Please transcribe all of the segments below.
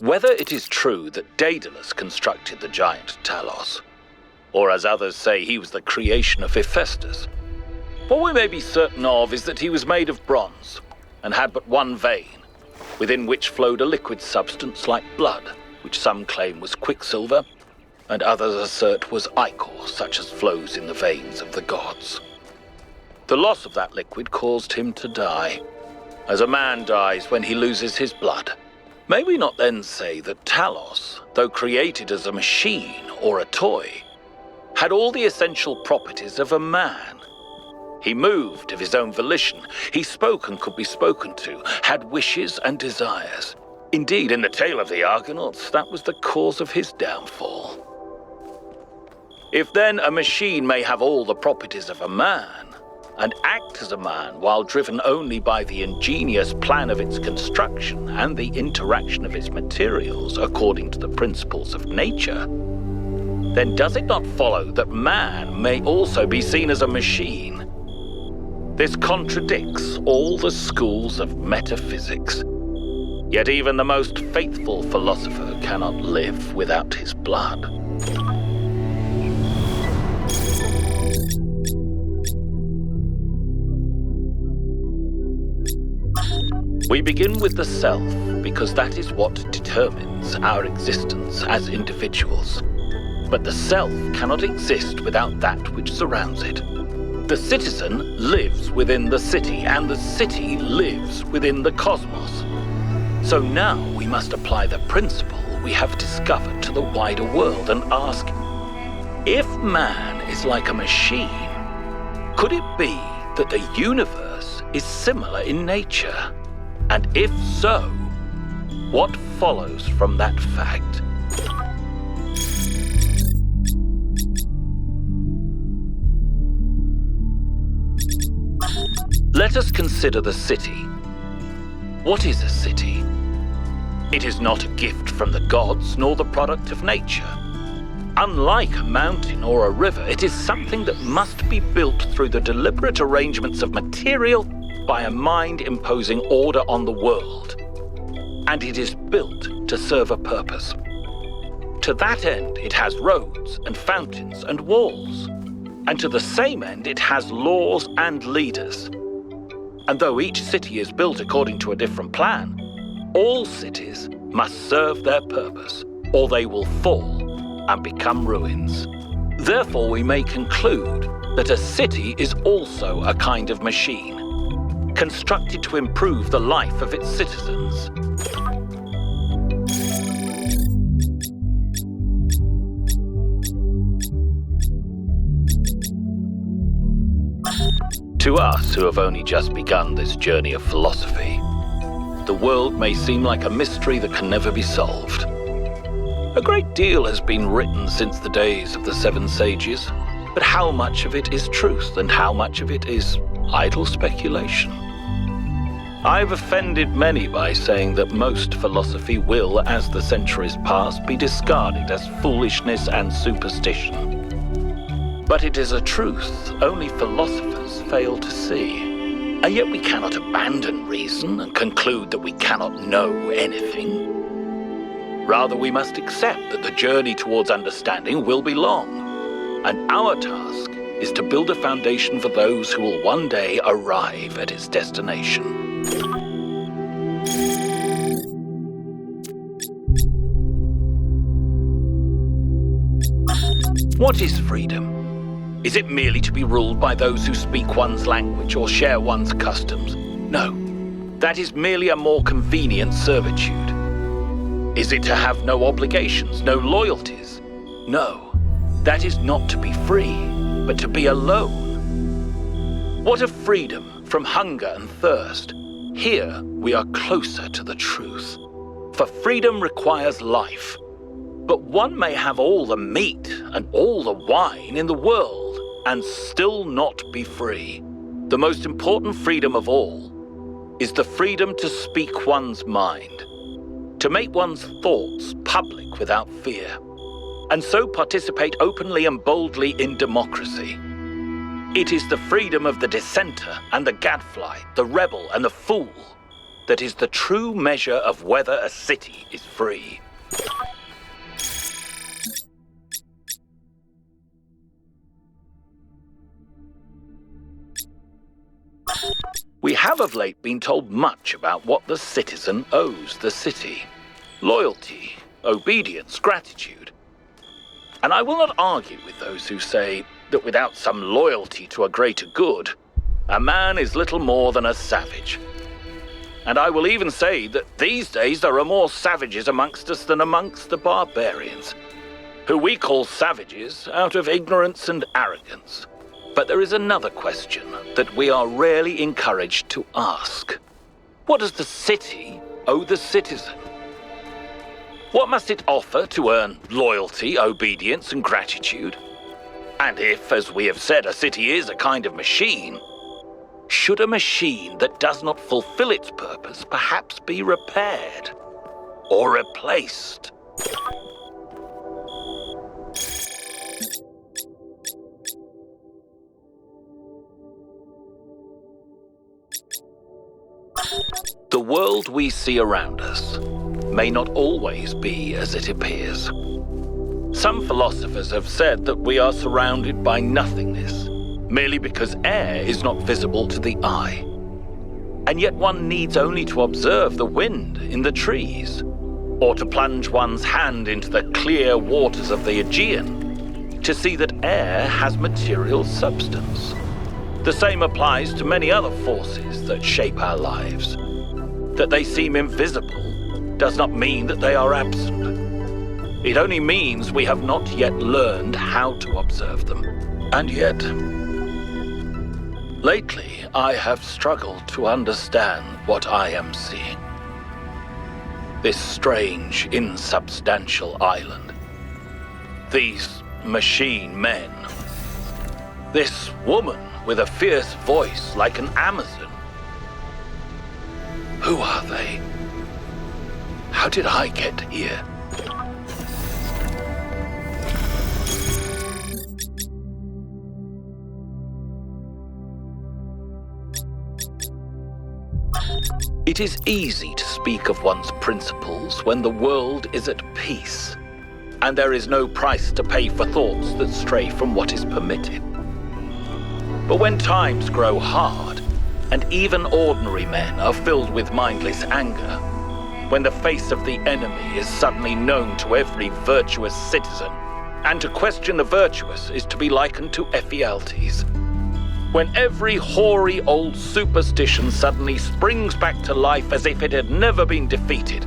Whether it is true that Daedalus constructed the giant Talos, or as others say he was the creation of Hephaestus, what we may be certain of is that he was made of bronze and had but one vein, within which flowed a liquid substance like blood, which some claim was quicksilver, and others assert was ichor, such as flows in the veins of the gods. The loss of that liquid caused him to die, as a man dies when he loses his blood. May we not then say that Talos, though created as a machine or a toy, had all the essential properties of a man? He moved of his own volition, he spoke and could be spoken to, had wishes and desires. Indeed, in the tale of the Argonauts, that was the cause of his downfall. If then a machine may have all the properties of a man, and act as a man while driven only by the ingenious plan of its construction and the interaction of its materials according to the principles of nature, then does it not follow that man may also be seen as a machine? This contradicts all the schools of metaphysics. Yet even the most faithful philosopher cannot live without his blood. We begin with the self because that is what determines our existence as individuals. But the self cannot exist without that which surrounds it. The citizen lives within the city, and the city lives within the cosmos. So now we must apply the principle we have discovered to the wider world and ask, if man is like a machine, could it be that the universe is similar in nature? And if so, what follows from that fact? Let us consider the city. What is a city? It is not a gift from the gods, nor the product of nature. Unlike a mountain or a river, it is something that must be built through the deliberate arrangements of material by a mind imposing order on the world. And it is built to serve a purpose. To that end, it has roads and fountains and walls. And to the same end, it has laws and leaders. And though each city is built according to a different plan, all cities must serve their purpose, or they will fall and become ruins. Therefore, we may conclude that a city is also a kind of machine, constructed to improve the life of its citizens. To us who have only just begun this journey of philosophy, the world may seem like a mystery that can never be solved. A great deal has been written since the days of the 7 sages, but how much of it is truth and how much of it is idle speculation? I've offended many by saying that most philosophy will, as the centuries pass, be discarded as foolishness and superstition. But it is a truth only philosophers fail to see. And yet we cannot abandon reason and conclude that we cannot know anything. Rather, we must accept that the journey towards understanding will be long, and our task is to build a foundation for those who will one day arrive at its destination. What is freedom? Is it merely to be ruled by those who speak one's language or share one's customs? No, that is merely a more convenient servitude. Is it to have no obligations, no loyalties? No, that is not to be free, but to be alone. What of freedom from hunger and thirst? Here we are closer to the truth. For freedom requires life. But one may have all the meat and all the wine in the world and still not be free. The most important freedom of all is the freedom to speak one's mind, to make one's thoughts public without fear, and so participate openly and boldly in democracy. It is the freedom of the dissenter and the gadfly, the rebel and the fool. that is the true measure of whether a city is free. We have of late been told much about what the citizen owes the city. Loyalty, obedience, gratitude. And I will not argue with those who say that without some loyalty to a greater good, a man is little more than a savage. And I will even say that these days there are more savages amongst us than amongst the barbarians, who we call savages out of ignorance and arrogance. But there is another question that we are rarely encouraged to ask. What does the city owe the citizen? What must it offer to earn loyalty, obedience, and gratitude? And if, as we have said, a city is a kind of machine, should a machine that does not fulfill its purpose perhaps be repaired or replaced? The world we see around us may not always be as it appears. Some philosophers have said that we are surrounded by nothingness, merely because air is not visible to the eye. And yet one needs only to observe the wind in the trees, or to plunge one's hand into the clear waters of the Aegean, to see that air has material substance. The same applies to many other forces that shape our lives. That they seem invisible does not mean that they are absent. It only means we have not yet learned how to observe them. And yet, lately I have struggled to understand what I am seeing. This strange, insubstantial island. These machine men. This woman with a fierce voice like an Amazon. Who are they? How did I get here? It is easy to speak of one's principles when the world is at peace, and there is no price to pay for thoughts that stray from what is permitted. But when times grow hard, and even ordinary men are filled with mindless anger, when the face of the enemy is suddenly known to every virtuous citizen, and to question the virtuous is to be likened to Ephialtes, when every hoary old superstition suddenly springs back to life as if it had never been defeated,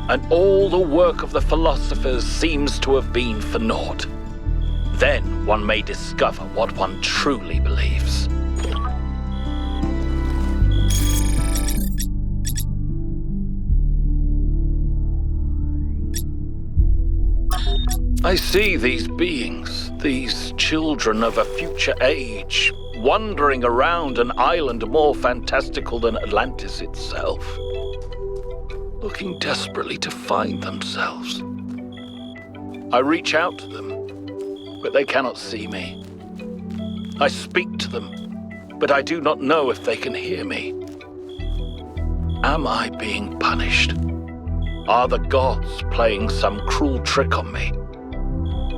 and all the work of the philosophers seems to have been for naught, then one may discover what one truly believes. I see these beings, these children of a future age, wandering around an island more fantastical than Atlantis itself, looking desperately to find themselves. I reach out to them, but they cannot see me. I speak to them, but I do not know if they can hear me. Am I being punished? Are the gods playing some cruel trick on me?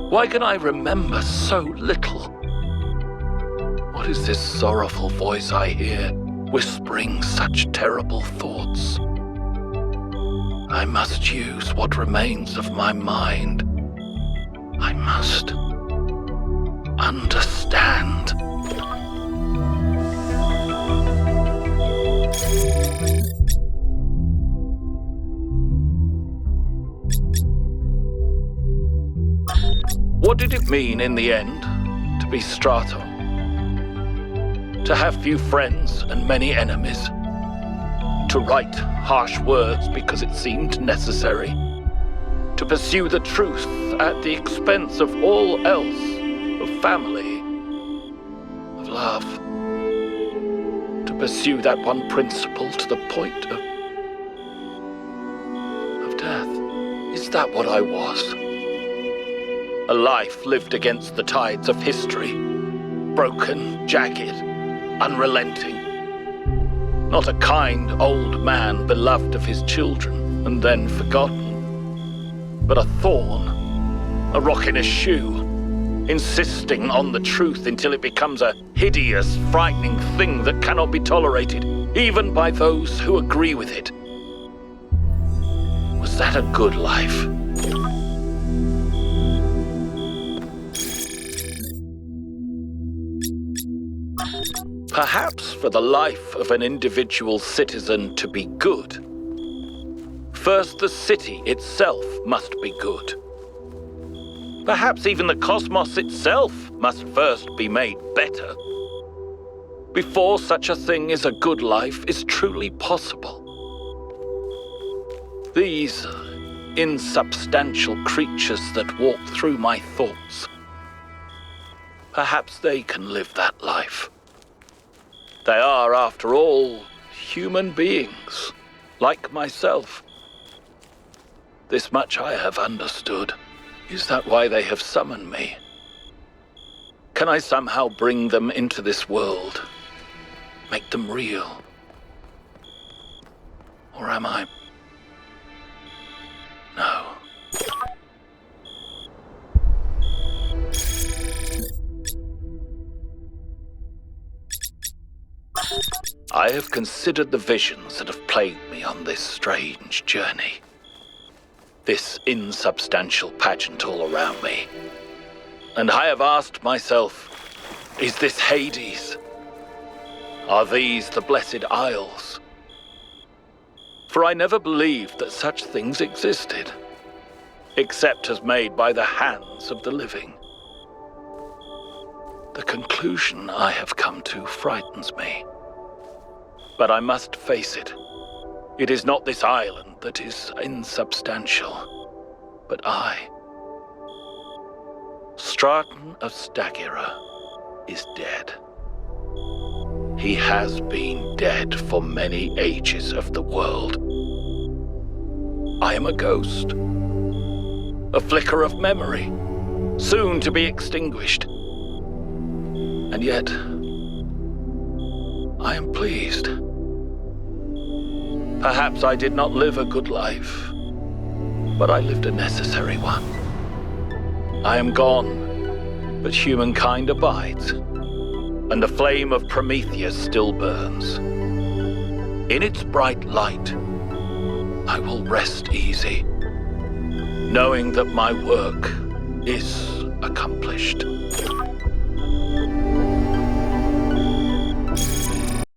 Why can I remember so little? What is this sorrowful voice I hear, whispering such terrible thoughts? I must use what remains of my mind. I must understand. What did it mean in the end to be Straton? To have few friends and many enemies? To write harsh words because it seemed necessary? To pursue the truth at the expense of all else, of family, of love? To pursue that one principle to the point of death? Is that what I was? A life lived against the tides of history, broken, jagged, unrelenting. Not a kind old man beloved of his children and then forgotten, but a thorn, a rock in a shoe, insisting on the truth until it becomes a hideous, frightening thing that cannot be tolerated, even by those who agree with it. Was that a good life? Perhaps for the life of an individual citizen to be good, first the city itself must be good. Perhaps even the cosmos itself must first be made better, before such a thing as a good life is truly possible. These insubstantial creatures that walk through my thoughts, perhaps they can live that life. They are, after all, human beings, like myself. This much I have understood. Is that why they have summoned me? Can I somehow bring them into this world? Make them real? Or am I? No. I have considered the visions that have plagued me on this strange journey. This insubstantial pageant all around me. And I have asked myself, is this Hades? Are these the Blessed Isles? For I never believed that such things existed, except as made by the hands of the living. The conclusion I have come to frightens me. But I must face it. It is not this island that is insubstantial, but I. Straton of Stageira is dead. He has been dead for many ages of the world. I am a ghost, a flicker of memory, soon to be extinguished. And yet, I am pleased. Perhaps I did not live a good life, but I lived a necessary one. I am gone, but humankind abides, and the flame of Prometheus still burns. In its bright light, I will rest easy, knowing that my work is accomplished.